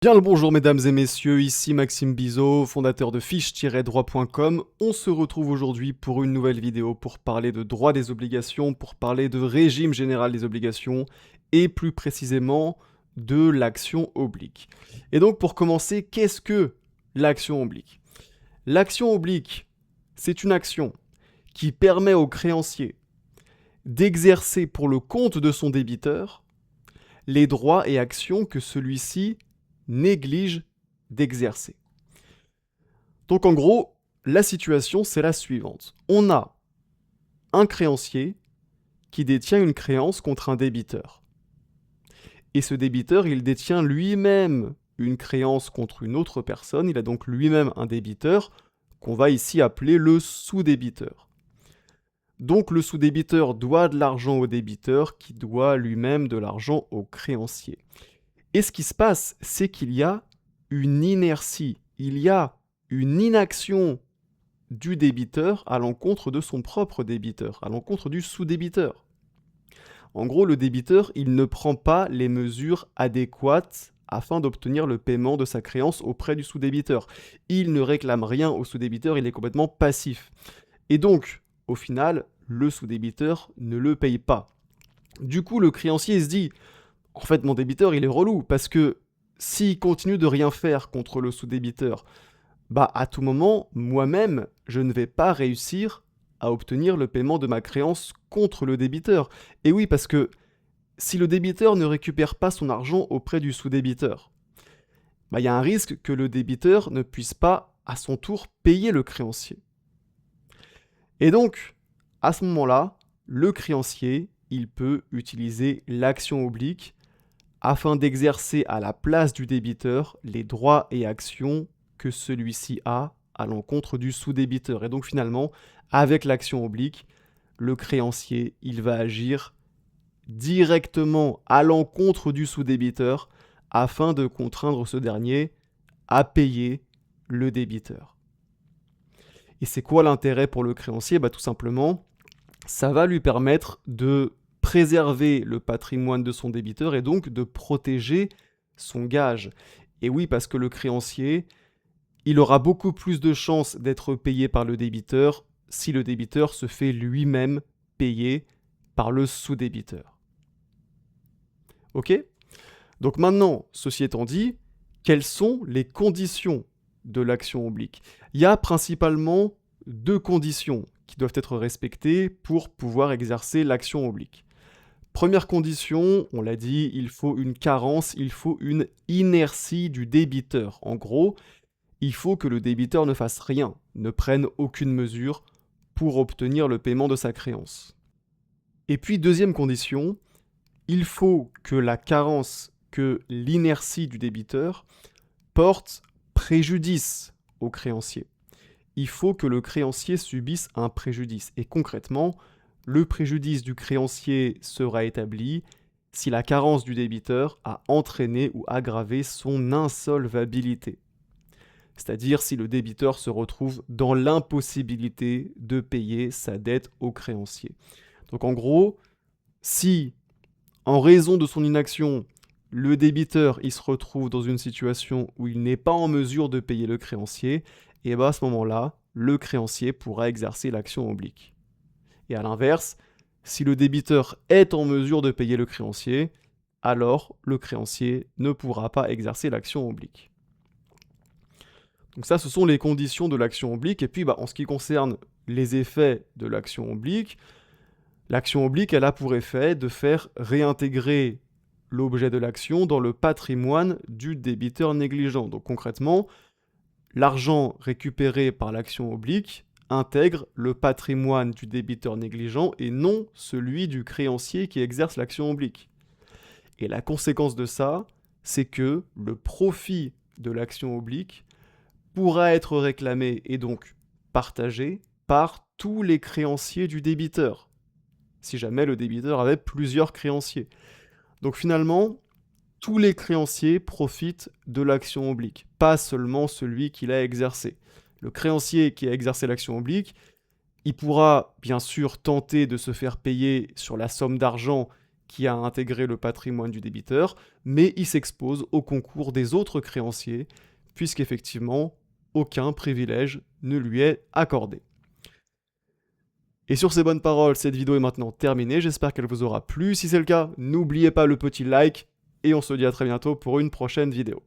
Bien le bonjour mesdames et messieurs, ici Maxime Bizot, fondateur de fiche-droit.com. On se retrouve aujourd'hui pour une nouvelle vidéo pour parler de droit des obligations, pour parler de régime général des obligations et plus précisément de l'action oblique. Et donc pour commencer, qu'est-ce que l'action oblique? L'action oblique, c'est une action qui permet au créancier d'exercer pour le compte de son débiteur les droits et actions que celui-ci néglige d'exercer. Donc en gros, la situation c'est la suivante. On a un créancier qui détient une créance contre un débiteur. Et ce débiteur, il détient lui-même une créance contre une autre personne, il a donc lui-même un débiteur qu'on va ici appeler le sous-débiteur. Donc le sous-débiteur doit de l'argent au débiteur qui doit lui-même de l'argent au créancier. Et ce qui se passe, c'est qu'il y a une inertie, il y a une inaction du débiteur à l'encontre de son propre débiteur, à l'encontre du sous-débiteur. En gros, le débiteur, il ne prend pas les mesures adéquates afin d'obtenir le paiement de sa créance auprès du sous-débiteur. Il ne réclame rien au sous-débiteur, il est complètement passif. Et donc, au final, le sous-débiteur ne le paye pas. Du coup, le créancier se dit « En fait, mon débiteur, il est relou, parce que s'il continue de rien faire contre le sous-débiteur, bah à tout moment, moi-même, je ne vais pas réussir à obtenir le paiement de ma créance contre le débiteur. Et oui, parce que si le débiteur ne récupère pas son argent auprès du sous-débiteur, bah il y a un risque que le débiteur ne puisse pas, à son tour, payer le créancier. Et donc, à ce moment-là, le créancier, il peut utiliser l'action oblique afin d'exercer à la place du débiteur les droits et actions que celui-ci a à l'encontre du sous-débiteur. Et donc finalement, avec l'action oblique, le créancier, il va agir directement à l'encontre du sous-débiteur afin de contraindre ce dernier à payer le débiteur. Et c'est quoi l'intérêt pour le créancier? Tout simplement, ça va lui permettre de préserver le patrimoine de son débiteur et donc de protéger son gage. Et oui, parce que le créancier, il aura beaucoup plus de chances d'être payé par le débiteur si le débiteur se fait lui-même payer par le sous-débiteur. Ok? Donc maintenant, ceci étant dit, quelles sont les conditions de l'action oblique? Il y a principalement deux conditions qui doivent être respectées pour pouvoir exercer l'action oblique. Première condition, on l'a dit, il faut une carence, il faut une inertie du débiteur. En gros, il faut que le débiteur ne fasse rien, ne prenne aucune mesure pour obtenir le paiement de sa créance. Et puis deuxième condition, il faut que la carence, que l'inertie du débiteur porte préjudice au créancier. Il faut que le créancier subisse un préjudice. Et concrètement, le préjudice du créancier sera établi si la carence du débiteur a entraîné ou aggravé son insolvabilité. C'est-à-dire si le débiteur se retrouve dans l'impossibilité de payer sa dette au créancier. Donc en gros, si, en raison de son inaction, le débiteur il se retrouve dans une situation où il n'est pas en mesure de payer le créancier, et à ce moment-là, le créancier pourra exercer l'action oblique. Et à l'inverse, si le débiteur est en mesure de payer le créancier, alors le créancier ne pourra pas exercer l'action oblique. Donc ça, ce sont les conditions de l'action oblique. Et puis, en ce qui concerne les effets de l'action oblique, elle a pour effet de faire réintégrer l'objet de l'action dans le patrimoine du débiteur négligent. Donc concrètement, l'argent récupéré par l'action oblique intègre le patrimoine du débiteur négligent et non celui du créancier qui exerce l'action oblique. Et la conséquence de ça, c'est que le profit de l'action oblique pourra être réclamé et donc partagé par tous les créanciers du débiteur, si jamais le débiteur avait plusieurs créanciers. Donc finalement, tous les créanciers profitent de l'action oblique, pas seulement celui qui l'a exercé. Le créancier qui a exercé l'action oblique, il pourra bien sûr tenter de se faire payer sur la somme d'argent qui a intégré le patrimoine du débiteur, mais il s'expose au concours des autres créanciers, puisqu'effectivement, aucun privilège ne lui est accordé. Et sur ces bonnes paroles, cette vidéo est maintenant terminée, j'espère qu'elle vous aura plu. Si c'est le cas, n'oubliez pas le petit like, et on se dit à très bientôt pour une prochaine vidéo.